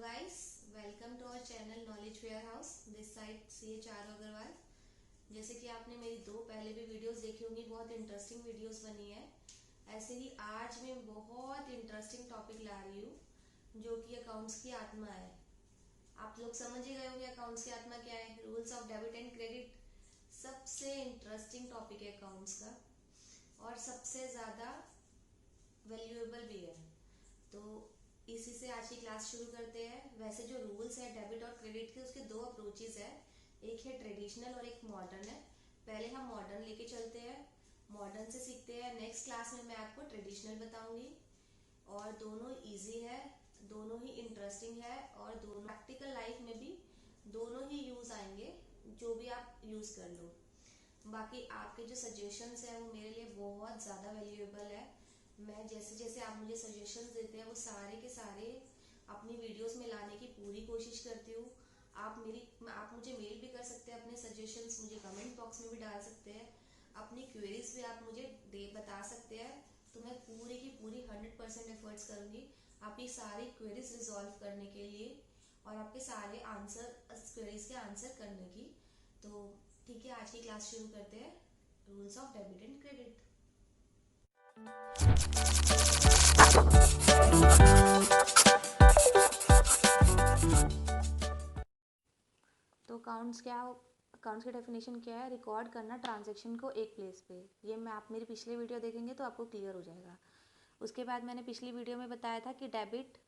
guys, welcome to our channel Knowledge Warehouse. This side CA Charu Agarwal. जैसे कि आपने मेरी दो पहले भी वीडियोस देखी होंगी, बहुत इंटरेस्टिंग वीडियोस बनी है। ऐसे ही आज मैं बहुत इंटरेस्टिंग टॉपिक ला रही हूँ जो कि अकाउंट्स की आत्मा है। आप लोग समझ ही गए होंगे अकाउंट्स की आत्मा क्या है। Rules of debit and credit सबसे इंटरेस्टिंग टॉपिक है अकाउंट्स का और सबसे ज़्यादा वैल्यूएबल भी है। तो इसी से आज की क्लास शुरू करते हैं। वैसे जो रूल्स है डेबिट और क्रेडिट के, उसके दो अप्रोचेज है, एक है ट्रेडिशनल और एक मॉडर्न है। पहले हम मॉडर्न लेके चलते हैं, मॉडर्न से सीखते हैं। नेक्स्ट क्लास में मैं आपको ट्रेडिशनल बताऊंगी और दोनों इजी है, दोनों ही इंटरेस्टिंग है और दोनों प्रैक्टिकल लाइफ में भी दोनों ही यूज आएंगे, जो भी आप यूज कर लो। बाकी आपके जो सजेशंस हैं वो मेरे लिए बहुत ज़्यादा वैल्यूएबल है। मैं जैसे जैसे आप मुझे सजेशंस देते हैं वो सारे के सारे अपनी वीडियोस में लाने की पूरी कोशिश करती हूँ। आप मुझे मेल भी कर सकते हैं, अपने सजेशंस मुझे कमेंट बॉक्स में भी डाल सकते हैं, अपनी क्वेरीज भी आप मुझे बता सकते हैं। तो मैं पूरी की पूरी 100% एफर्ट्स करूँगी आपकी सारी क्वेरीज रिजॉल्व करने के लिए और आपके सारे आंसर क्वेरीज के आंसर करने की। तो ठीक है, आज की क्लास शुरू करते हैं। Rules of debit and credit. तो अकाउंट्स की डेफिनेशन क्या है? रिकॉर्ड करना ट्रांजैक्शन को एक प्लेस पे। ये मैं आप मेरी पिछली वीडियो देखेंगे तो आपको क्लियर हो जाएगा। उसके बाद मैंने पिछली वीडियो में बताया था कि डेबिट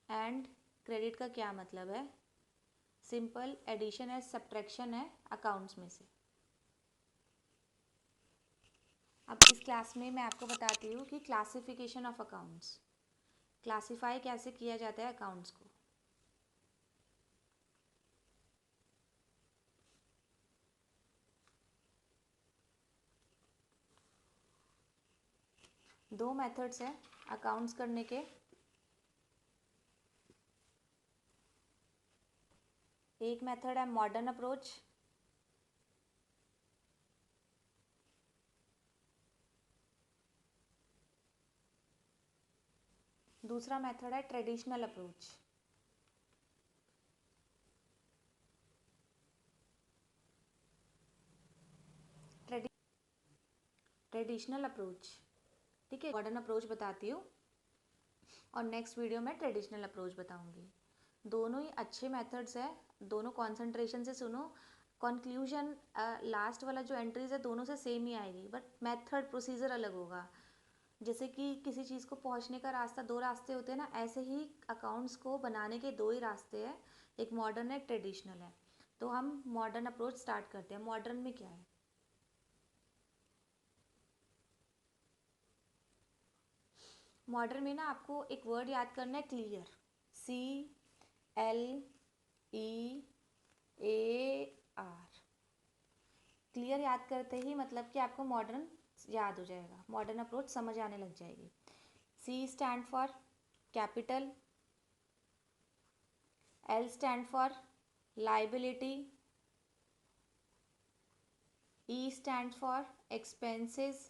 एंड क्रेडिट का क्या मतलब है। सिंपल एडिशन है, सब्ट्रैक्शन है अकाउंट्स में से। अब इस क्लास में मैं आपको बताती हूँ कि क्लासिफिकेशन ऑफ अकाउंट्स, क्लासिफाई कैसे किया जाता है अकाउंट्स को। दो मेथड्स हैं अकाउंट्स करने के। एक मेथड है मॉडर्न अप्रोच, दूसरा मेथड है ट्रेडिशनल अप्रोच। ट्रेडिशनल अप्रोच, ठीक है। मॉडर्न अप्रोच बताती हूँ और नेक्स्ट वीडियो में ट्रेडिशनल अप्रोच बताऊंगी। दोनों ही अच्छे मेथड्स है, दोनों कंसंट्रेशन से सुनो। कंक्लूजन लास्ट वाला जो एंट्रीज है दोनों से सेम ही आएगी, बट मेथड प्रोसीजर अलग होगा। जैसे कि किसी चीज़ को पहुंचने का रास्ता, दो रास्ते होते हैं ना, ऐसे ही अकाउंट्स को बनाने के दो ही रास्ते हैं, एक मॉडर्न है, एक ट्रेडिशनल है। तो हम मॉडर्न अप्रोच स्टार्ट करते हैं। मॉडर्न में क्या है? मॉडर्न में ना आपको एक वर्ड याद करना है, क्लियर। CLEAR। क्लियर याद करते ही मतलब कि आपको मॉडर्न याद हो जाएगा, मॉडर्न अप्रोच समझ आने लग जाएगी। C stand for capital, L stand for liability, E stand for expenses,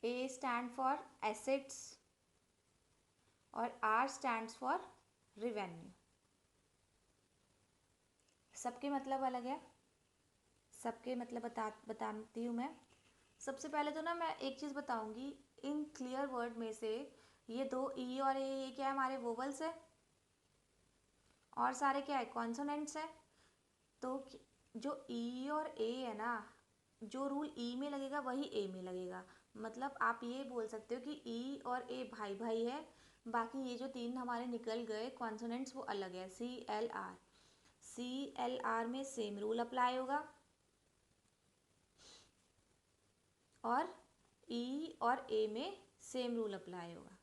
A stand for assets और R स्टैंड्स फॉर रिवेन्यू। सबके मतलब अलग है, सबके मतलब बताती हूँ मैं। सबसे पहले तो ना मैं एक चीज़ बताऊंगी, इन क्लियर वर्ड में से ये दो ई और ए, ये क्या है? हमारे वोवल्स है और सारे क्या है? कॉन्सोनेंट्स है। तो जो ई और ए है ना, जो रूल ई में लगेगा वही ए में लगेगा। मतलब आप ये बोल सकते हो कि ई और ए भाई भाई है, बाकी ये जो तीन हमारे निकल गए कॉन्सोनेंट्स वो अलग है। CLR में सेम रूल अप्लाई होगा और ई और ए में सेम रूल अप्लाई होगा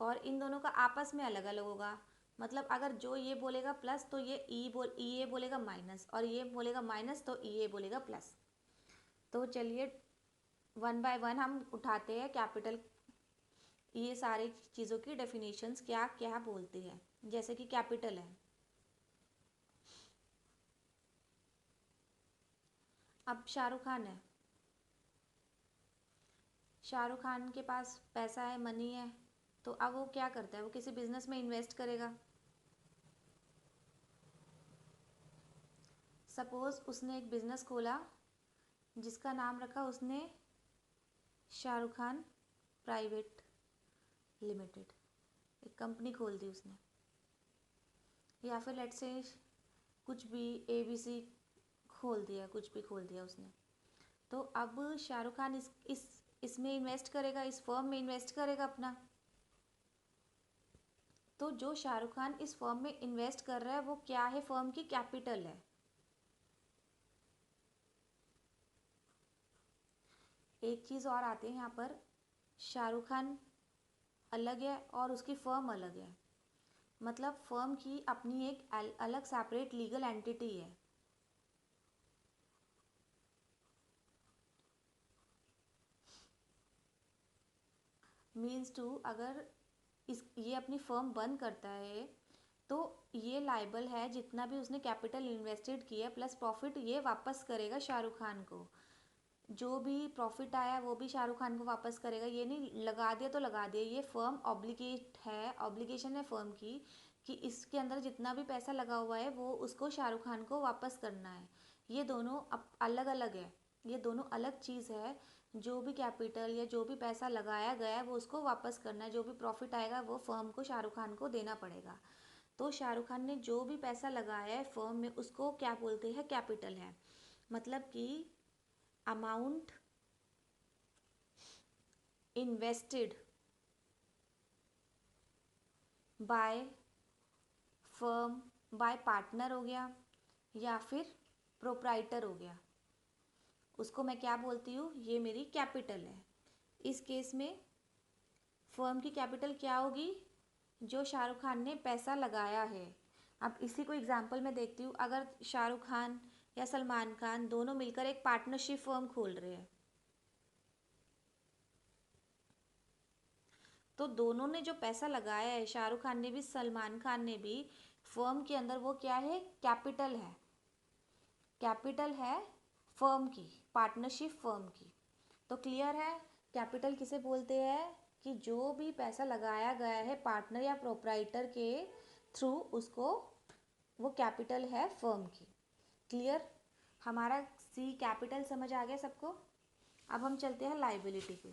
और इन दोनों का आपस में अलग अलग होगा। मतलब अगर जो ये बोलेगा प्लस तो ये ई ए बोलेगा माइनस, और ये बोलेगा माइनस तो ई ए बोलेगा प्लस। तो चलिए वन बाय वन हम उठाते हैं कैपिटल, ये सारी चीज़ों की डेफिनेशंस क्या क्या बोलती है। जैसे कि कैपिटल है, अब शाहरुख खान है, शाहरुख खान के पास पैसा है, मनी है, तो अब वो क्या करता है, वो किसी बिजनेस में इन्वेस्ट करेगा। सपोज उसने एक बिजनेस खोला जिसका नाम रखा उसने शाहरुख खान प्राइवेट लिमिटेड, एक कंपनी खोल दी उसने, या फिर लेट्स से कुछ भी ABC खोल दिया, कुछ भी खोल दिया उसने। तो अब शाहरुख खान इसमें इन्वेस्ट करेगा, इस फर्म में इन्वेस्ट करेगा अपना। तो जो शाहरुख खान इस फर्म में इन्वेस्ट कर रहा है वो क्या है, फर्म की कैपिटल है। एक चीज़ और आती है यहाँ पर, शाहरुख खान अलग है और उसकी फर्म अलग है, मतलब फर्म की अपनी एक अलग सेपरेट लीगल एंटिटी है। मीन्स टू, अगर ये अपनी फर्म बंद करता है तो ये लाइबल है, जितना भी उसने कैपिटल इन्वेस्टेड किया प्लस प्रॉफिट ये वापस करेगा शाहरुख खान को। जो भी प्रॉफिट आया वो भी शाहरुख खान को वापस करेगा। ये नहीं लगा दिया तो लगा दिया, ये फर्म ऑब्लिगेशन है फर्म की कि इसके अंदर जितना भी पैसा लगा हुआ है वो उसको शाहरुख खान को वापस करना है। ये दोनों अलग अलग है, ये दोनों अलग चीज़ है। जो भी कैपिटल या जो भी पैसा लगाया गया है वो उसको वापस करना है, जो भी प्रॉफिट आएगा वो फर्म को शाहरुख खान को देना पड़ेगा। तो शाहरुख खान ने जो भी पैसा लगाया है फर्म में उसको क्या बोलते हैं, कैपिटल है। मतलब कि amount invested by firm bye partner हो गया या फिर प्रोप्राइटर हो गया, उसको मैं क्या बोलती हूँ, ये मेरी कैपिटल है। इस केस में फर्म की कैपिटल क्या होगी, जो शाहरुख खान ने पैसा लगाया है। अब इसी को एग्जांपल में देखती हूँ, अगर शाहरुख खान या सलमान खान दोनों मिलकर एक पार्टनरशिप फर्म खोल रहे हैं, तो दोनों ने जो पैसा लगाया है, शाहरुख खान ने भी सलमान खान ने भी, फर्म के अंदर वो क्या है, कैपिटल है। कैपिटल है फर्म की, पार्टनरशिप फर्म की। तो क्लियर है, कैपिटल किसे बोलते हैं, कि जो भी पैसा लगाया गया है पार्टनर या प्रोप्राइटर के थ्रू, उसको वो कैपिटल है फर्म की। क्लियर, हमारा सी कैपिटल समझ आ गया सबको। अब हम चलते हैं लाइबिलिटी पे।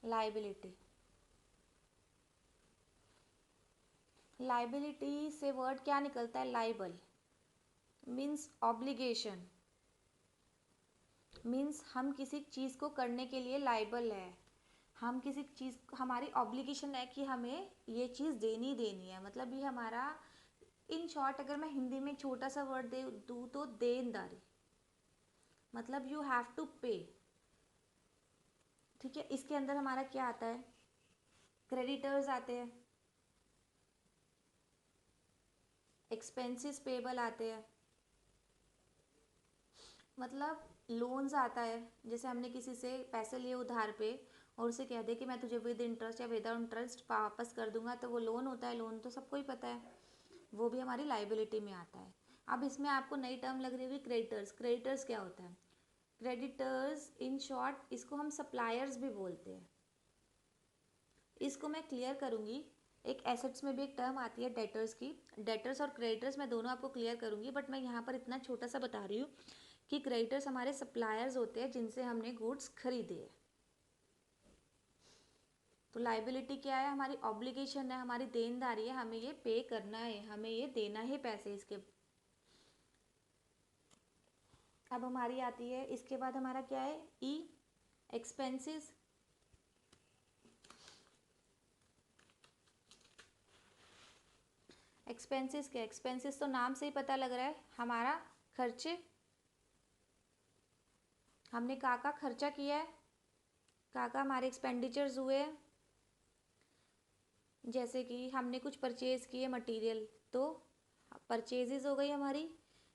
लाइबिलिटी, लाइबिलिटी से वर्ड क्या निकलता है, लाइबल मीन्स ऑब्लिगेशन, मीन्स हम किसी चीज़ को करने के लिए लाइबल है। हम किसी चीज़, हमारी ऑब्लिगेशन है कि हमें ये चीज़ देनी देनी है, मतलब ये हमारा, इन शॉर्ट अगर मैं हिंदी में छोटा सा वर्ड दे दूँ तो देनदारी, मतलब यू हैव टू पे। ठीक है, इसके अंदर हमारा क्या आता है, क्रेडिटर्स आते हैं, एक्सपेंसेस पेबल आते हैं, मतलब लोन्स आता है, जैसे हमने किसी से पैसे लिए उधार पे और उसे कह दे कि मैं तुझे विद इंटरेस्ट या विदाउट इंटरेस्ट वापस कर दूंगा, तो वो लोन होता है। लोन तो सबको ही पता है, वो भी हमारी लाइबिलिटी में आता है। अब इसमें आपको नई टर्म लग रही होगी, क्रेडिटर्स। क्रेडिटर्स क्या होता है, क्रेडिटर्स इन शॉर्ट इसको हम सप्लायर्स भी बोलते हैं। इसको मैं क्लियर करूँगी, एक एसेट्स में भी एक टर्म आती है डेटर्स की। डेटर्स और क्रेडिटर्स मैं दोनों आपको क्लियर करूँगी, बट मैं यहाँ पर इतना छोटा सा बता रही हूँ कि क्रेडिटर्स हमारे सप्लायर्स होते हैं जिनसे हमने गुड्स खरीदे हैं। तो लाइबिलिटी क्या है, हमारी ऑब्लिगेशन है, हमारी देनदारी है, हमें ये पे करना है, हमें ये देना है पैसे इसके। अब हमारी आती है, इसके बाद हमारा क्या है, ई एक्सपेंसेस। एक्सपेंसेस क्या, एक्सपेंसेस तो नाम से ही पता लग रहा है, हमारा खर्चे, हमने का खर्चा किया है, का हमारे एक्सपेंडिचर्स हुए हैं। जैसे कि हमने कुछ परचेज़ किए मटेरियल, तो परचेजेस हो गई हमारी,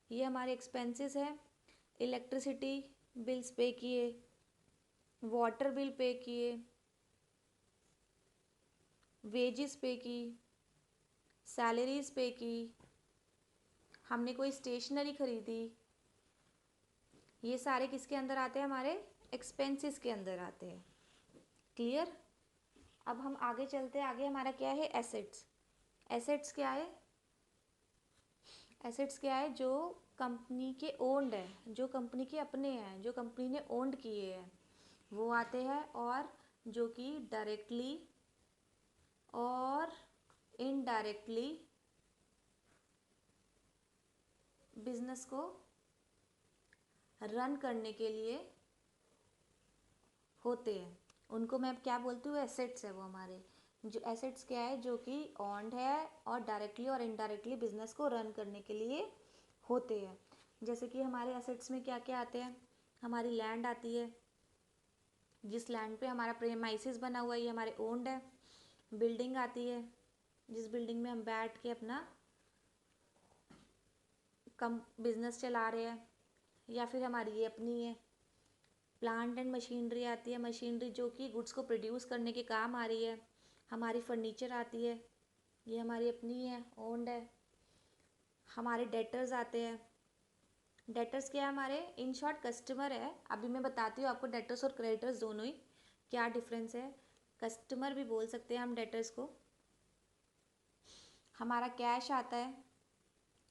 ये हमारे एक्सपेंसेस है। इलेक्ट्रिसिटी बिल्स पे किए, वाटर बिल पे किए, वेजेस पे की, सैलरीज पे की, हमने कोई स्टेशनरी खरीदी, ये सारे किसके अंदर आते हैं? हमारे एक्सपेंसेस के अंदर आते हैं। क्लियर? अब हम आगे चलते हैं। आगे हमारा क्या है? एसेट्स। एसेट्स क्या है? एसेट्स क्या है? जो कंपनी के ओन्ड है, जो कंपनी के अपने हैं, जो कंपनी ने ओन्ड किए हैं, वो आते हैं। और जो कि डायरेक्टली और इनडायरेक्टली बिजनेस को रन करने के लिए होते हैं, उनको मैं क्या बोलती हूँ? एसेट्स है वो हमारे। जो एसेट्स क्या है? जो कि ऑन्ड है और डायरेक्टली और इनडायरेक्टली बिजनेस को रन करने के लिए होते हैं। जैसे कि हमारे एसेट्स में क्या क्या आते हैं? हमारी लैंड आती है, जिस लैंड पे हमारा प्रेमाइसिस बना हुआ है, ये हमारे ओन्ड है। बिल्डिंग आती है, जिस बिल्डिंग में हम बैठ के अपना कम बिजनेस चला रहे हैं, या फिर हमारी ये अपनी है। प्लांट एंड मशीनरी आती है, मशीनरी जो कि गुड्स को प्रोड्यूस करने के काम आ रही है। हमारी फर्नीचर आती है, ये हमारी अपनी है, ओन्ड है। हमारे डेटर्स आते हैं। डेटर्स क्या है? हमारे इन शॉर्ट कस्टमर है। अभी मैं बताती हूँ आपको डेटर्स और क्रेडिटर्स दोनों ही क्या डिफरेंस है। कस्टमर भी बोल सकते हैं हम डेटर्स को। हमारा कैश आता है,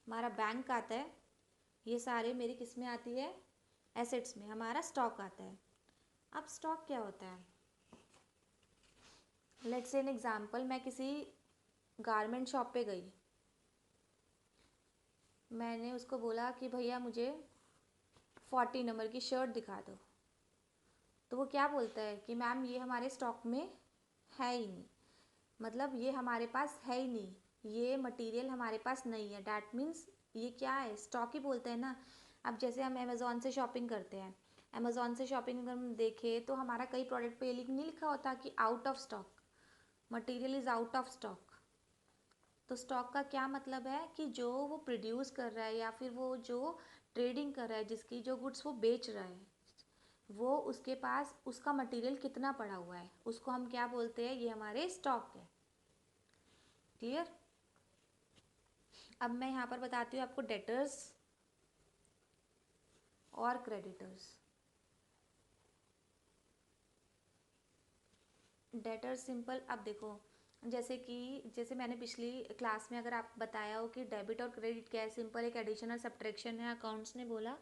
हमारा बैंक आता है, ये सारे मेरी किस में आती है? एसेट्स में। हमारा स्टॉक आता है। अब स्टॉक क्या होता है? लेट्स से एन एग्जांपल, मैं किसी गारमेंट शॉप पे गई, मैंने उसको बोला कि भैया मुझे 40 नंबर की शर्ट दिखा दो। तो वो क्या बोलता है कि मैम ये हमारे स्टॉक में है ही नहीं, मतलब ये हमारे पास है ही नहीं, ये मटेरियल हमारे पास नहीं है। डैट मीन्स ये क्या है? स्टॉक ही बोलते हैं ना। अब जैसे हम अमेज़ॉन से शॉपिंग करते हैं, अमेज़ॉन से शॉपिंग अगर हम देखें तो हमारा कई प्रोडक्ट पे नहीं लिखा होता कि out of stock, material is out of stock. तो स्टॉक का क्या मतलब है? कि जो वो प्रोड्यूस कर रहा है या फिर वो जो ट्रेडिंग कर रहा है, जिसकी जो गुड्स वो बेच रहा है, वो उसके पास उसका मटेरियल कितना पड़ा हुआ है, उसको हम क्या बोलते हैं? ये हमारे स्टॉक है। क्लियर? अब मैं यहाँ पर बताती हूँ आपको डेटर्स और क्रेडिटर्स। डेटर्स सिंपल, अब देखो, जैसे मैंने पिछली क्लास में अगर आप बताया हो कि डेबिट और क्रेडिट क्या है, सिंपल एक एडिशन और सब्ट्रैक्शन है। अकाउंट्स ने बोला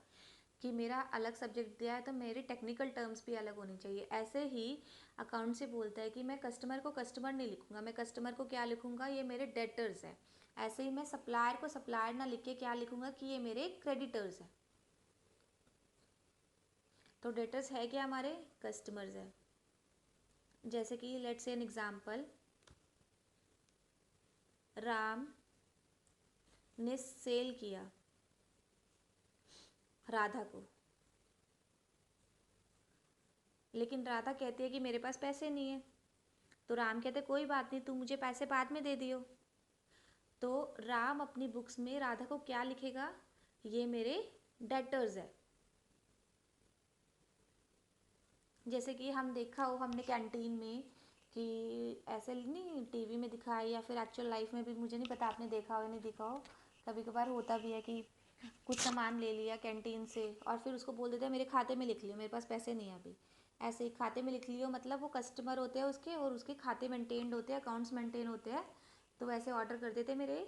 कि मेरा अलग सब्जेक्ट दिया है तो मेरी टेक्निकल टर्म्स भी अलग होनी चाहिए। ऐसे ही अकाउंट से बोलता है कि मैं कस्टमर को कस्टमर नहीं लिखूंगा, मैं कस्टमर को क्या लिखूंगा? ये मेरे डेटर्स है। ऐसे ही मैं सप्लायर को सप्लायर ना लिख के क्या लिखूंगा? कि ये मेरे क्रेडिटर्स है। तो डेटर्स है क्या? हमारे कस्टमर्स है। जैसे कि let's say an example, Ram ने सेल किया राधा को, लेकिन राधा कहती है कि मेरे पास पैसे नहीं है। तो राम कहते कोई बात नहीं, तू मुझे पैसे बाद में दे दियो। तो राम अपनी बुक्स में राधा को क्या लिखेगा? ये मेरे डेटर्स है। जैसे कि हम देखा हो हमने कैंटीन में कि ऐसे नहीं टीवी में दिखा है या फिर एक्चुअल लाइफ में भी, मुझे नहीं पता आपने देखा हो या नहीं देखा हो, कभी कभार होता भी है कि कुछ सामान ले लिया कैंटीन से और फिर उसको बोल देते हैं मेरे खाते में लिख लियो, मेरे पास पैसे नहीं है अभी। ऐसे ही खाते में लिख लियो, मतलब वो कस्टमर होते हैं उसके और उसके खाते मेंटेन्ड होते हैं, अकाउंट्स मेंटेन होते हैं। तो वैसे ऑर्डर कर देते मेरे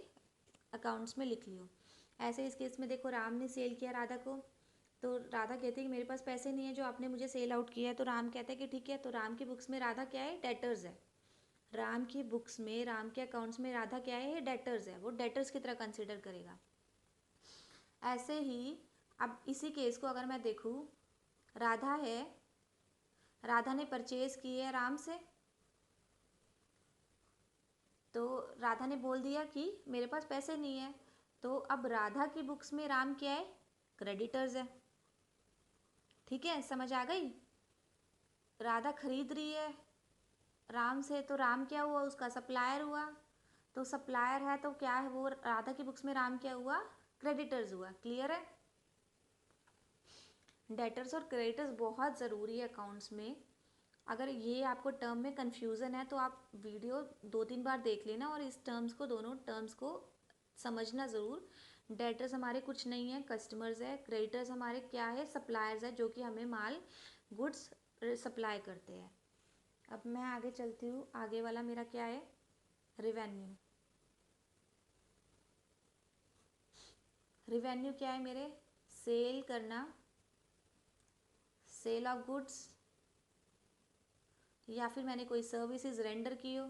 अकाउंट्स में लिख लियो। ऐसे इस केस में देखो, राम ने सेल किया राधा को, तो राधा कहती है कि मेरे पास पैसे नहीं है जो आपने मुझे सेल आउट किया है। तो राम कहता है कि ठीक है। तो राम की बुक्स में राधा क्या है? डेटर्स है। राम की बुक्स में, राम के अकाउंट्स में राधा क्या है? डेटर्स है। वो डेटर्स की तरह कंसिडर करेगा। ऐसे ही अब इसी केस को अगर मैं देखूँ, राधा है, राधा ने परचेज की है राम से, तो राधा ने बोल दिया कि मेरे पास पैसे नहीं है। तो अब राधा की बुक्स में राम क्या है? क्रेडिटर्स है। ठीक है, समझ आ गई? राधा खरीद रही है राम से, तो राम क्या हुआ? उसका सप्लायर हुआ। तो सप्लायर है तो क्या है वो? राधा की बुक्स में राम क्या हुआ? क्रेडिटर्स हुआ। क्लियर है? डेटर्स और क्रेडिटर्स बहुत ज़रूरी है अकाउंट्स में। अगर ये आपको टर्म में कन्फ्यूज़न है तो आप वीडियो 2-3 बार देख लेना और इस दोनों टर्म्स को समझना ज़रूर। डेटर्स हमारे कुछ नहीं है, कस्टमर्स है। क्रेडिटर्स हमारे क्या है, सप्लायर्स है, जो कि हमें माल गुड्स सप्लाई करते हैं। अब मैं आगे चलती हूँ। आगे वाला मेरा क्या है, रिवेन्यू। रिवेन्यू क्या है मेरे, सेल करना, सेल ऑफ गुड्स, या फिर मैंने कोई सर्विसेज रेंडर की हो,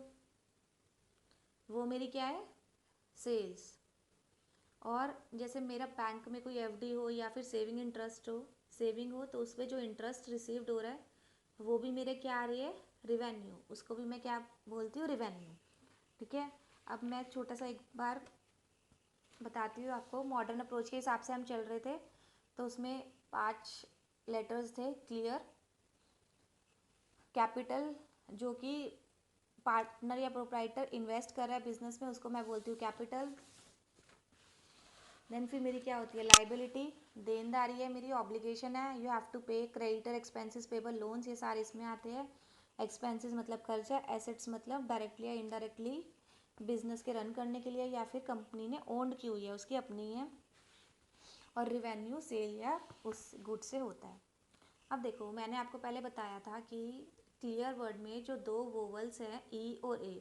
वो मेरी क्या है, सेल्स। और जैसे मेरा बैंक में कोई एफडी हो या फिर सेविंग इंटरेस्ट हो, सेविंग हो, तो उस पर जो इंटरेस्ट रिसीव्ड हो रहा है वो भी मेरे क्या आ रही है, रिवेन्यू। उसको भी मैं क्या बोलती हूँ, रिवेन्यू। ठीक है। अब मैं छोटा सा एक बार बताती हूँ आपको। मॉडर्न अप्रोच के हिसाब से हम चल रहे थे, तो उसमें 5 लेटर्स थे। क्लियर, कैपिटल, जो कि पार्टनर या प्रोप्राइटर इन्वेस्ट कर रहा है बिजनेस में, उसको मैं बोलती हूँ कैपिटल। देन फिर मेरी क्या होती है, लाइबिलिटी, देनदारी है मेरी, ऑब्लिगेशन है, यू हैव टू पे, क्रेडिटर, एक्सपेंसेस पेबल, लोन्स, ये सारे इसमें आते हैं। एक्सपेंसेस मतलब खर्चा, एसेट्स मतलब डायरेक्टली या इनडायरेक्टली बिजनेस के रन करने के लिए या फिर कंपनी ने ओन्ड की हुई है, उसकी अपनी है। और रिवेन्यू सेल या उस गुड से होता है। अब देखो, मैंने आपको पहले बताया था कि क्लियर वर्ड में जो 2 वोवल्स हैं, ई और ए,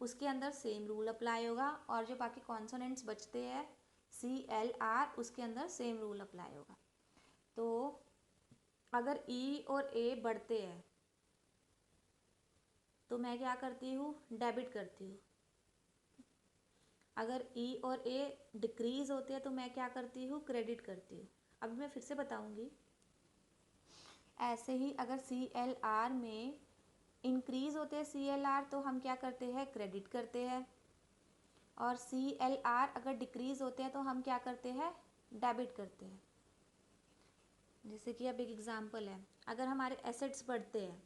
उसके अंदर सेम रूल अप्लाई होगा, और जो बाकी कॉन्सोनेंट्स बचते हैं, सी एल आर, उसके अंदर सेम रूल अप्लाई होगा। तो अगर ई और ए बढ़ते हैं तो मैं क्या करती हूँ, डेबिट करती हूँ। अगर ई और ए डिक्रीज होते हैं तो मैं क्या करती हूँ, क्रेडिट करती हूँ। अब मैं फिर से बताऊँगी। ऐसे ही अगर सी एल आर में इंक्रीज होते हैं सी एल आर, तो हम क्या करते हैं, क्रेडिट करते हैं। और सी एल आर अगर डिक्रीज होते हैं तो हम क्या करते हैं, डेबिट करते हैं। जैसे कि अब एक एग्जांपल है, अगर हमारे एसेट्स बढ़ते हैं,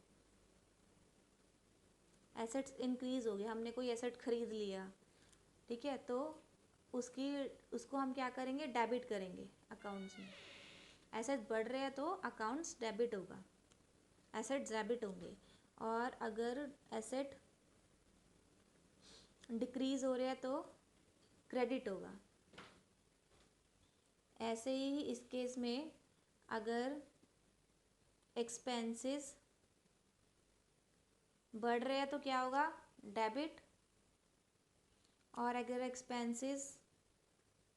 एसेट्स इंक्रीज हो गए, हमने कोई एसेट खरीद लिया, ठीक है, तो उसको हम क्या करेंगे, डेबिट करेंगे अकाउंट्स में। एसेट बढ़ रहे हैं तो अकाउंट्स डेबिट होगा, एसेट्स डेबिट होंगे। और अगर एसेट डिक्रीज हो रहे हैं तो क्रेडिट होगा। ऐसे ही इस केस में अगर एक्सपेंसेस बढ़ रहे हैं तो क्या होगा, डेबिट। और अगर एक्सपेंसेस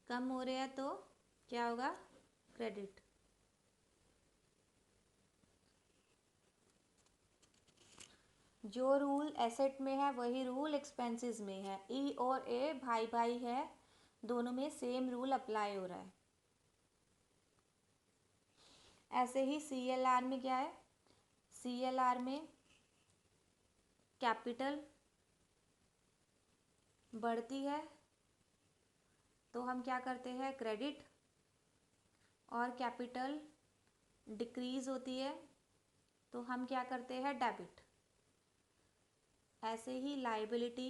कम हो रहे हैं तो क्या होगा, क्रेडिट। जो रूल एसेट में है वही रूल एक्सपेंसेस में है। ई और ए भाई भाई है, दोनों में सेम रूल अप्लाई हो रहा है। ऐसे ही सी एल आर में क्या है, सी एल आर में कैपिटल बढ़ती है तो हम क्या करते हैं, क्रेडिट। और कैपिटल डिक्रीज होती है तो हम क्या करते हैं, डेबिट। ऐसे ही लाइबिलिटी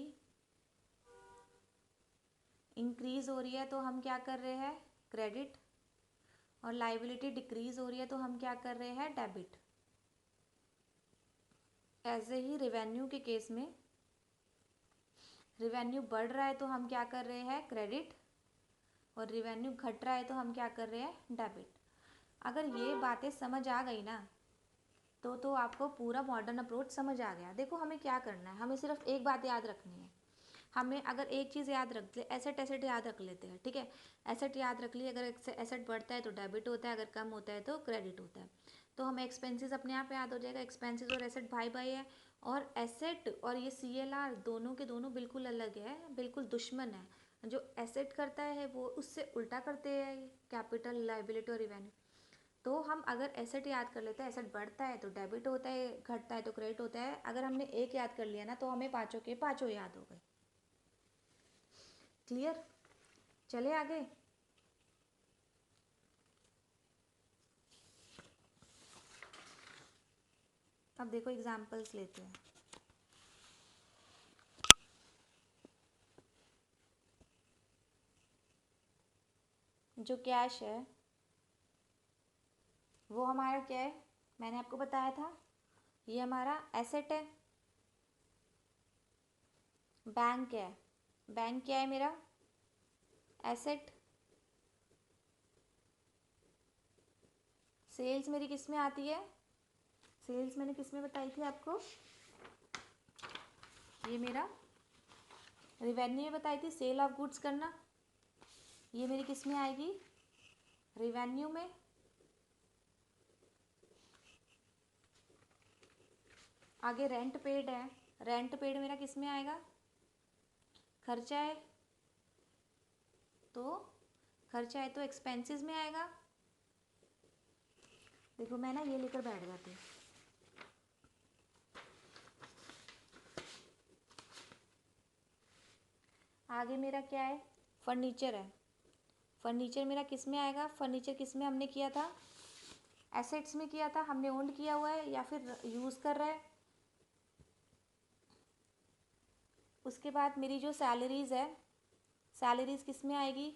इंक्रीज हो रही है तो हम क्या कर रहे हैं, क्रेडिट। और लाइबिलिटी डिक्रीज हो रही है तो हम क्या कर रहे हैं, डेबिट। ऐसे ही रिवेन्यू के केस में, रिवेन्यू बढ़ रहा है तो हम क्या कर रहे हैं, क्रेडिट। और रिवेन्यू घट रहा है तो हम क्या कर रहे हैं, डेबिट। अगर ये बातें समझ आ गई ना, तो आपको पूरा मॉडर्न अप्रोच समझ आ गया। देखो हमें क्या करना है, हमें सिर्फ एक बात याद रखनी है। हमें अगर एक चीज़ याद रख ले, एसेट एसेट याद रख लेते हैं, ठीक है। एसेट याद रख लिए, अगर एसेट बढ़ता है तो डेबिट होता है, अगर कम होता है तो क्रेडिट होता है। तो हमें एक्सपेंसेस अपने आप याद हो जाएगा, एक्सपेंसेस और एसेट भाई भाई है। और एसेट और ये सी एल आर दोनों के दोनों बिल्कुल अलग है, बिल्कुल दुश्मन है। जो एसेट करता है वो उससे उल्टा करते हैं, कैपिटल, लाइबिलिटी और रिवेन्यू। तो हम अगर एसेट याद कर लेते हैं, एसेट बढ़ता है तो डेबिट होता है, घटता है तो क्रेडिट होता है। अगर हमने एक याद कर लिया ना तो हमें पाँचों के पाँचों याद हो गए। क्लियर, चले आगे। अब देखो एग्जांपल्स लेते हैं। जो कैश है वो हमारा क्या है, मैंने आपको बताया था, ये हमारा एसेट है। बैंक क्या है? बैंक क्या है मेरा? एसेट। सेल्स मेरी किस में आती है? सेल्स मैंने किस में बताई थी आपको? ये मेरा रिवेन्यू में बताई थी, सेल ऑफ गुड्स करना। ये मेरी किस में आएगी? रिवेन्यू में। आगे रेंट पेड है, रेंट पेड मेरा किस में आएगा? खर्चा है, तो खर्चा है तो एक्सपेंसेस में आएगा। देखो मैं ना ये लेकर बैठ जाती हूँ। आगे मेरा क्या है? फर्नीचर है। फर्नीचर मेरा किस में आएगा? फर्नीचर किस में हमने किया था? एसेट्स में किया था, हमने ओन्ड किया हुआ है या फिर यूज़ कर रहा है। उसके बाद मेरी जो सैलरीज़ है, सैलरीज़ किस में आएगी?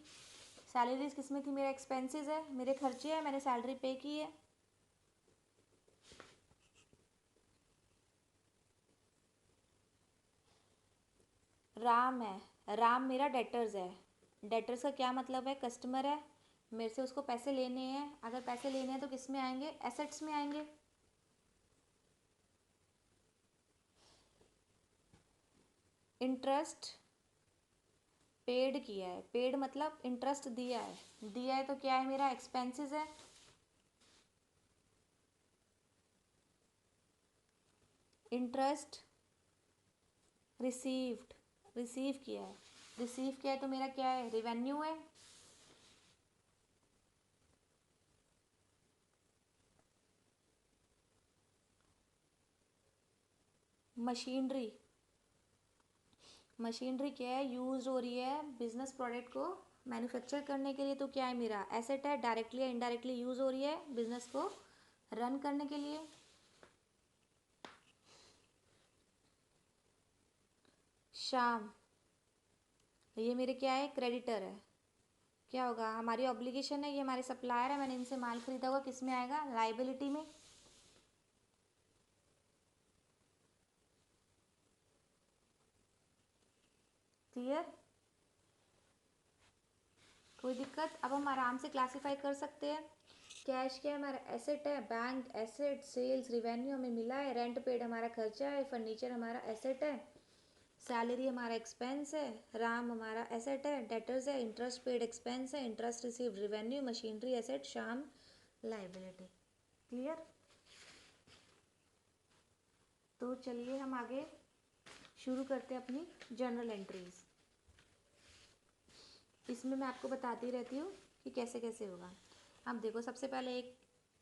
सैलरीज़ किस में थी? मेरा एक्सपेंसेस है, मेरे खर्चे हैं, मैंने सैलरी पे की है। राम है, राम मेरा डेटर्स है। डेटर्स का क्या मतलब है? कस्टमर है, मेरे से उसको पैसे लेने हैं। अगर पैसे लेने हैं तो किस में आएंगे? एसेट्स में आएंगे। इंटरेस्ट पेड किया है, पेड मतलब इंटरेस्ट दिया है, दिया है तो क्या है मेरा? एक्सपेंसेस है। इंटरेस्ट रिसीव्ड, रिसीव किया है, रिसीव किया है तो मेरा क्या है? रिवेन्यू है। मशीनरी, मशीनरी क्या है? यूज हो रही है बिजनेस प्रोडक्ट को मैन्युफैक्चर करने के लिए, तो क्या है मेरा? एसेट है, डायरेक्टली या इनडायरेक्टली यूज हो रही है बिजनेस को रन करने के लिए। शाम, ये मेरे क्या है? क्रेडिटर है। क्या होगा? हमारी ऑब्लिगेशन है, ये हमारे सप्लायर है, मैंने इनसे माल खरीदा हुआ, किस में आएगा? लाइबिलिटी में। क्लियर? कोई दिक्कत? अब हम आराम से क्लासीफाई कर सकते हैं। कैश क्या है? हमारा एसेट है, बैंक एसेट, सेल्स रिवेन्यू हमें मिला है, रेंट पेड हमारा खर्चा है, फर्नीचर हमारा एसेट है, सैलरी हमारा एक्सपेंस है, राम हमारा एसेट है, डेटर्स है, इंटरेस्ट पेड एक्सपेंस है, interest received revenue, machinery asset, शाम लाइबिलिटी। क्लियर? तो चलिए हम आगे शुरू करते हैं अपनी जर्नल एंट्रीज। इसमें मैं आपको बताती रहती हूँ कि कैसे कैसे होगा। अब देखो सबसे पहले एक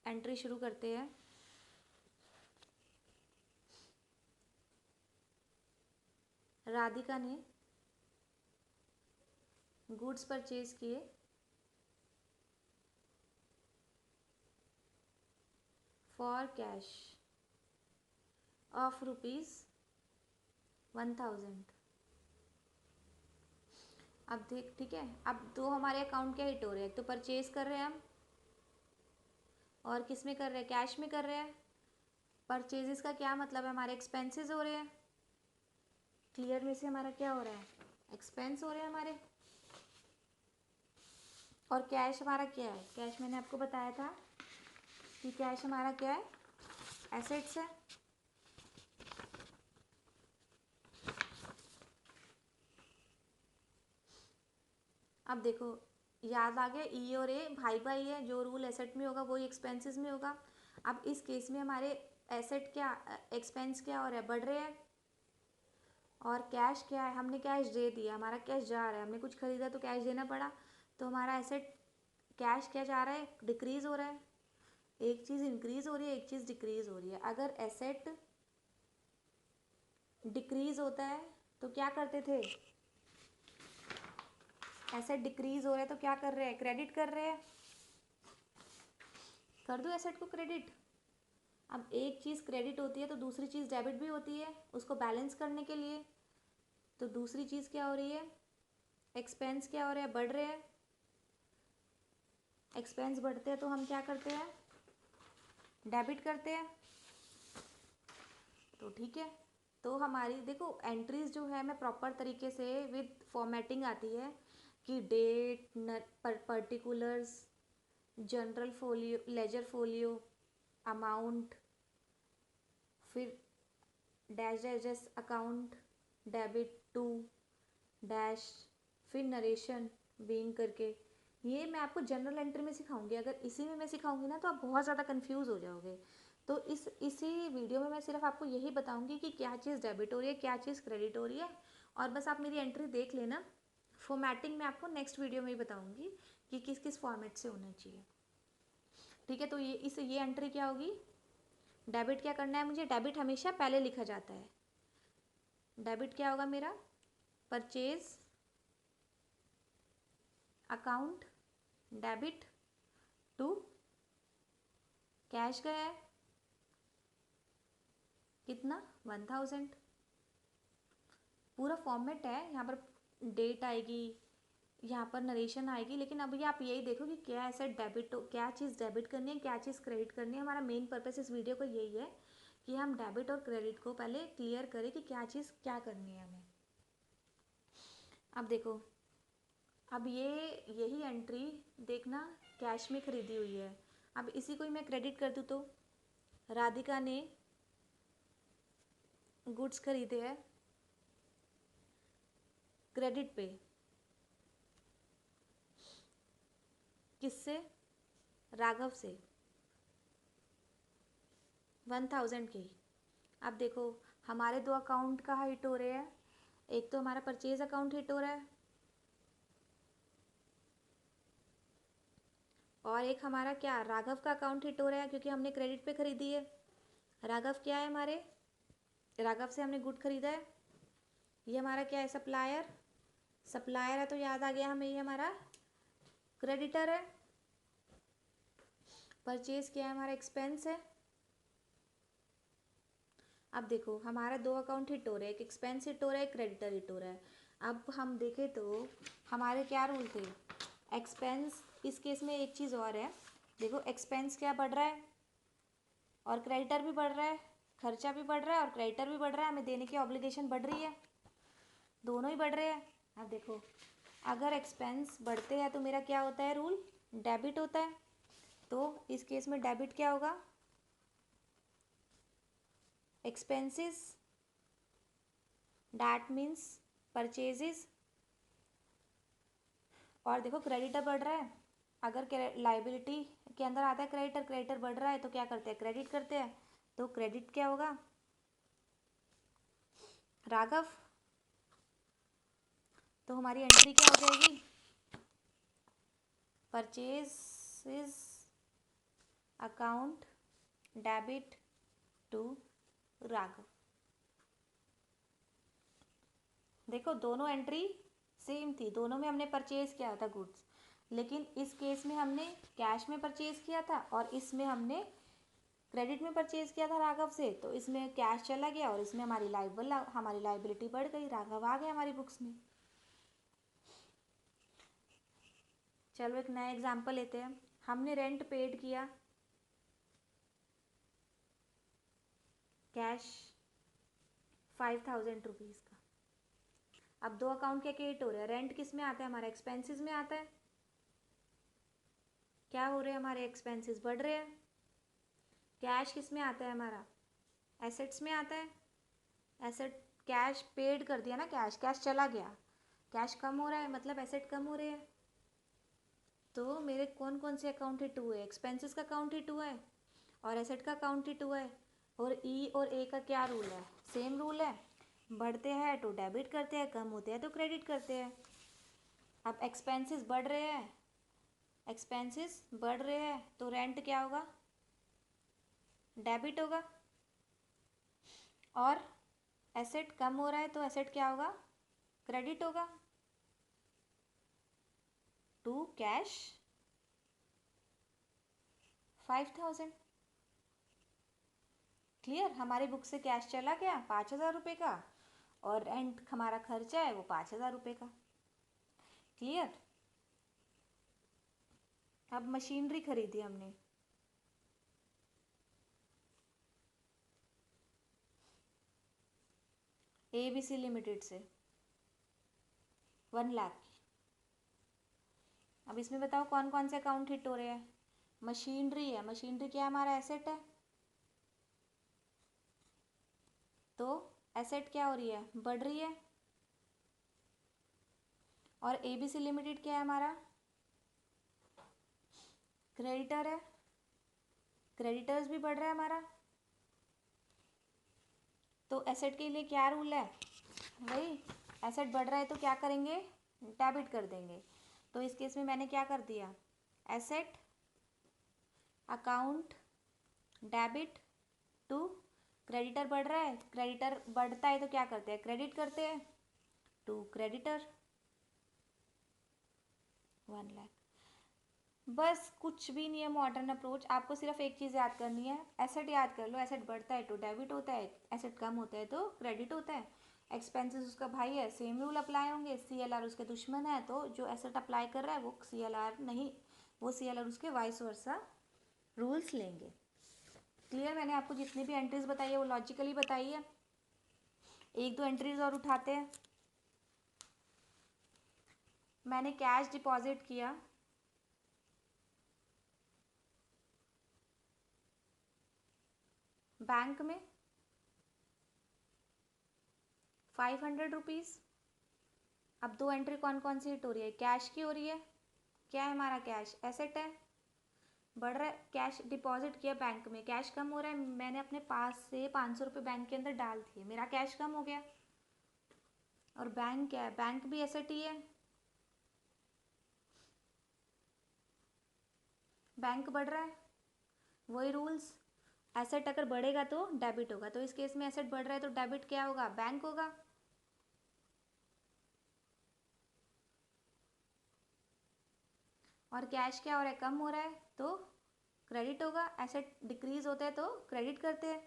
एंट्री शुरू करते हैं। राधिका ने गुड्स परचेज किए फॉर कैश ऑफ ₹1000। अब देख, ठीक है, अब दो हमारे अकाउंट क्या हिट हो रहे हैं? तो परचेज कर रहे हैं हम, और किस में कर रहे हैं? कैश में कर रहे हैं। परचेजेस का क्या मतलब है? हमारे एक्सपेंसेस हो रहे हैं। क्लियर में से हमारा क्या हो रहा है? एक्सपेंस हो रहे हैं हमारे। और कैश हमारा क्या है? कैश मैंने आपको बताया था कि कैश हमारा क्या है? एसेट्स है। अब देखो याद आ गया, ई और ए भाई भाई है, जो रूल एसेट में होगा वही एक्सपेंसेस में होगा। अब इस केस में हमारे एसेट क्या, एक्सपेंस क्या हो रहा है? बढ़ रहे हैं। और कैश क्या है? हमने कैश दे दिया, हमारा कैश जा रहा है, हमने कुछ खरीदा तो कैश देना पड़ा, तो हमारा एसेट कैश क्या जा रहा है? डिक्रीज हो रहा है। एक चीज़ इंक्रीज हो रही है, एक चीज़ डिक्रीज हो रही है। अगर एसेट डिक्रीज होता है तो क्या करते थे? एसेट डिक्रीज हो रहा है तो क्या कर रहे हैं? क्रेडिट कर रहे हैं। कर दो एसेट को क्रेडिट। अब एक चीज़ क्रेडिट होती है तो दूसरी चीज़ डेबिट भी होती है, उसको बैलेंस करने के लिए। तो दूसरी चीज़ क्या हो रही है? एक्सपेंस क्या हो रहा है? बढ़ रहे हैं। एक्सपेंस बढ़ते हैं तो हम क्या करते हैं? डेबिट करते हैं। तो ठीक है, तो हमारी देखो एंट्रीज जो है मैं प्रॉपर तरीके से विद फॉर्मेटिंग आती है कि date, particulars, general folio, ledger folio, amount, फिर dash dash dash account, debit to dash, फिर नरेशन बीइंग करके। ये मैं आपको जनरल एंट्री में सिखाऊंगी, अगर इसी में मैं सिखाऊंगी ना तो आप बहुत ज़्यादा कंफ्यूज हो जाओगे। तो इसी वीडियो में मैं सिर्फ आपको यही बताऊंगी कि क्या चीज़ डेबिट हो रही है, क्या चीज़ क्रेडिट हो रही है, और बस आप मेरी एंट्री देख लेना। फॉर्मेटिंग मैं आपको नेक्स्ट वीडियो में ही बताऊंगी कि किस किस फॉर्मेट से होना चाहिए। ठीक है, तो ये एंट्री क्या होगी, डेबिट क्या करना है मुझे, डेबिट हमेशा पहले लिखा जाता है। डेबिट क्या होगा मेरा, purchase account, debit to cash गया है कितना, 1000। पूरा फॉर्मेट है, यहाँ पर डेट आएगी, यहाँ पर नरेशन आएगी, लेकिन अभी आप यही देखो कि क्या एसेट डेबिट, क्या चीज़ डेबिट करनी है, क्या चीज़ क्रेडिट करनी है। हमारा मेन पर्पस इस वीडियो का यही है कि हम डेबिट और क्रेडिट को पहले क्लियर करें कि क्या चीज़ क्या करनी है हमें। अब देखो, अब यही एंट्री देखना कैश में खरीदी हुई है। अब इसी को ही मैं क्रेडिट कर दूँ तो राधिका ने गुड्स खरीदे हैं क्रेडिट पे, किससे, राघव से, 1000 के। अब देखो हमारे दो अकाउंट कहाँ हिट हो रहे हैं, एक तो हमारा परचेज अकाउंट हिट हो रहा है और एक हमारा क्या, राघव का अकाउंट हिट हो रहा है, क्योंकि हमने क्रेडिट पे खरीदी है। राघव क्या है हमारे, राघव से हमने गुड खरीदा है। ये हमारा क्या है, सप्लायर, सप्लायर है तो याद आ गया हमें, ये हमारा क्रेडिटर है। परचेज क्या है, हमारा एक्सपेंस है। अब देखो हमारा दो अकाउंट हिट हो रहे हैं, एक एक्सपेंस हिट हो रहा है, एक क्रेडिटर हिट हो रहा है। अब हम देखें तो हमारे क्या रूल थे, एक्सपेंस, इस केस में एक चीज़ और है, देखो एक्सपेंस क्या बढ़ रहा है और क्रेडिटर भी बढ़ रहा है, खर्चा भी बढ़ रहा है और क्रेडिटर भी बढ़ रहा है, हमें देने की ऑब्लिगेशन बढ़ रही है, दोनों ही बढ़ रहे हैं। अब देखो अगर एक्सपेंस बढ़ते हैं तो मेरा क्या होता है रूल, डेबिट होता है। तो इस केस में डेबिट क्या होगा, एक्सपेंसेस, डैट मीन्स परचेजेस। और देखो क्रेडिटर बढ़ रहा है, अगर लाइबिलिटी के अंदर आता है क्रेडिटर, क्रेडिटर बढ़ रहा है तो क्या करते हैं, क्रेडिट करते हैं। तो क्रेडिट क्या होगा, राघव। तो हमारी एंट्री क्या हो जाएगी, purchase account, debit to Raghav. देखो दोनों एंट्री सेम थी, दोनों में हमने परचेज किया था गुड्स, लेकिन इस केस में हमने कैश में परचेज किया था और इसमें हमने क्रेडिट में परचेज किया था राघव से, तो इसमें कैश चला गया और इसमें हमारी लाइबिलिटी बढ़ गई, राघव आ गया हमारी बुक्स में। चलो एक नया एग्जांपल लेते हैं, हमने रेंट पेड किया कैश 5000 रुपीज़ का। अब दो अकाउंट के हिट हो रहे हैं, रेंट किस में आता है, हमारा एक्सपेंसेस में आता है। क्या हो रहे हैं, हमारे एक्सपेंसेस बढ़ रहे हैं। कैश किस में आता है, हमारा एसेट्स में आता है। एसेट, कैश पेड कर दिया ना, कैश, कैश चला गया, कैश कम हो रहा है मतलब एसेट कम हो रहे हैं। तो मेरे कौन कौन से अकाउंट हिट हुए, एक्सपेंसेस का अकाउंट हिट हुआ है और एसेट का अकाउंट हिट हुआ है। और ई और ए का क्या रूल है, सेम रूल है, बढ़ते हैं तो डेबिट करते हैं, कम होते हैं तो क्रेडिट करते हैं। अब एक्सपेंसेस बढ़ रहे हैं, एक्सपेंसेस बढ़ रहे हैं तो रेंट क्या होगा, डेबिट होगा। और एसेट कम हो रहा है तो एसेट क्या होगा, क्रेडिट होगा टू कैश 5000। क्लियर, हमारी बुक से कैश चला गया 5000 रुपये का और रेंट हमारा खर्चा है वो 5000 रुपये का। क्लियर। अब मशीनरी खरीदी हमने, ABC लिमिटेड से 1 लाख की। अब इसमें बताओ कौन कौन से अकाउंट हिट हो रहे हैं। मशीनरी है, मशीनरी क्या हमारा एसेट है, तो एसेट क्या हो रही है, बढ़ रही है। और ABC लिमिटेड क्या है हमारा, क्रेडिटर है, क्रेडिटर्स भी बढ़ रहा है हमारा। तो एसेट के लिए क्या रूल है, वही एसेट बढ़ रहा है तो क्या करेंगे, डेबिट कर देंगे। तो इस केस में मैंने क्या कर दिया, asset account debit to, creditor बढ़ रहा है, क्रेडिटर बढ़ता है तो क्या करते हैं, क्रेडिट करते हैं, टू क्रेडिटर 1 लाख। बस कुछ भी नहीं है मॉडर्न अप्रोच, आपको सिर्फ एक चीज़ याद करनी है, एसेट याद कर लो, एसेट बढ़ता है तो डेबिट होता है, एसेट कम होता है तो क्रेडिट होता है। एक्सपेंसेस उसका भाई है, सेम रूल अप्लाई होंगे। CLR उसके दुश्मन है, तो जो एसेट अप्लाई कर रहा है वो CLR नहीं, वो CLR उसके वाइस वर्सा रूल्स लेंगे। क्लियर, मैंने आपको जितनी भी एंट्रीज बताई है वो लॉजिकली बताई है। एक दो एंट्रीज और उठाते हैं। मैंने कैश डिपॉजिट किया बैंक में 500 रुपीज़। अब दो एंट्री कौन कौन सी हिट हो रही है, कैश की हो रही है, क्या है हमारा कैश, एसेट है, बढ़ रहा है। कैश डिपॉजिट किया बैंक में, कैश कम हो रहा है, मैंने अपने पास से 500 रुपये बैंक के अंदर डाल दिए, मेरा कैश कम हो गया। और बैंक क्या है, बैंक भी एसेट ही है, बैंक बढ़ रहा है, वही रूल्स। एसेट अगर बढ़ेगा तो डेबिट होगा, तो इस केस में एसेट बढ़ रहा है तो डेबिट क्या होगा, बैंक होगा। और कैश क्या हो रहा है, कम हो रहा है तो क्रेडिट होगा। एसेट डिक्रीज होता है तो क्रेडिट करते हैं।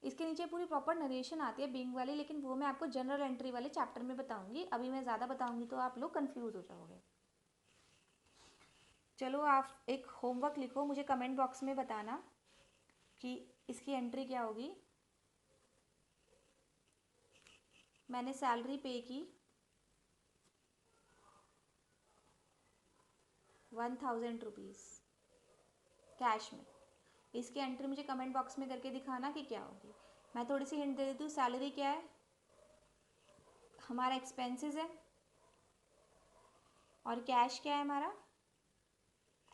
इसके नीचे पूरी प्रॉपर नरेशन आती है बिंग वाली, लेकिन वो मैं आपको जनरल एंट्री वाले चैप्टर में बताऊंगी, अभी मैं ज़्यादा बताऊंगी तो आप लोग कंफ्यूज हो जाओगे। चलो आप एक होमवर्क लिखो, मुझे कमेंट बॉक्स में बताना कि इसकी एंट्री क्या होगी। मैंने सैलरी पे की 1000 रुपीज़ कैश में, इसकी एंट्री मुझे कमेंट बॉक्स में करके दिखाना कि क्या होगी। मैं थोड़ी सी हिंट दे देती हूँ। सैलरी क्या है, हमारा एक्सपेंसेस है, और कैश क्या है, हमारा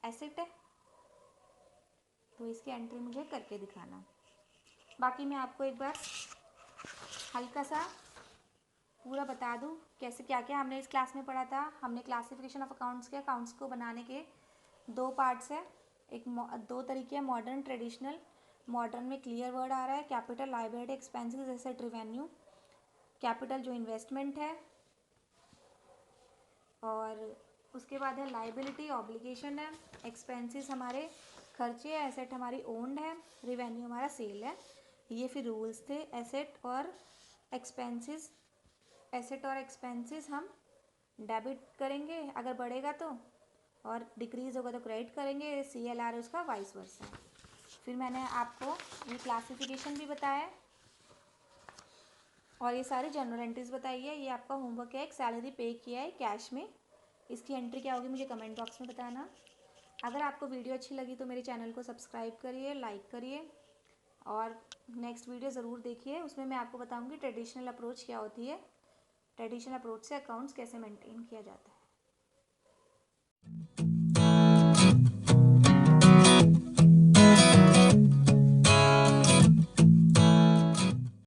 एसेट है। तो इसकी एंट्री मुझे करके दिखाना। बाकी मैं आपको एक बार हल्का सा पूरा बता दूँ कैसे क्या क्या हमने इस क्लास में पढ़ा था। हमने क्लासिफिकेशन ऑफ अकाउंट्स के, अकाउंट्स को बनाने के 2 पार्ट्स है, एक 2 तरीके हैं, मॉडर्न ट्रेडिशनल। मॉडर्न में क्लियर वर्ड आ रहा है, capital liability expenses asset revenue. Capital जो इन्वेस्टमेंट है, और उसके बाद है लायबिलिटी ऑब्लिगेशन है, एक्सपेंसेस हमारे खर्चे है, एसेट हमारी ओन्ड है, रिवेन्यू हमारा सेल है। ये फिर रूल्स थे। एसेट और एक्सपेंसेस, एसेट और एक्सपेंसेस हम डेबिट करेंगे अगर बढ़ेगा तो, और डिक्रीज होगा तो क्रेडिट करेंगे। CLR उसका वाइस वर्सा। फिर मैंने आपको ये क्लासिफिकेशन भी बताया और ये सारी जनरल एंट्रीज बताई है। ये आपका होमवर्क है। एक सैलरी पे किया है कैश में, इसकी एंट्री क्या होगी मुझे कमेंट बॉक्स में बताना। अगर आपको वीडियो अच्छी लगी तो मेरे चैनल को सब्सक्राइब करिए, लाइक करिए, और नेक्स्ट वीडियो ज़रूर देखिए। उसमें मैं आपको बताऊंगी ट्रेडिशनल अप्रोच क्या होती है, ट्रेडिशनल अप्रोच से अकाउंट्स कैसे मेंटेन किया जाता है।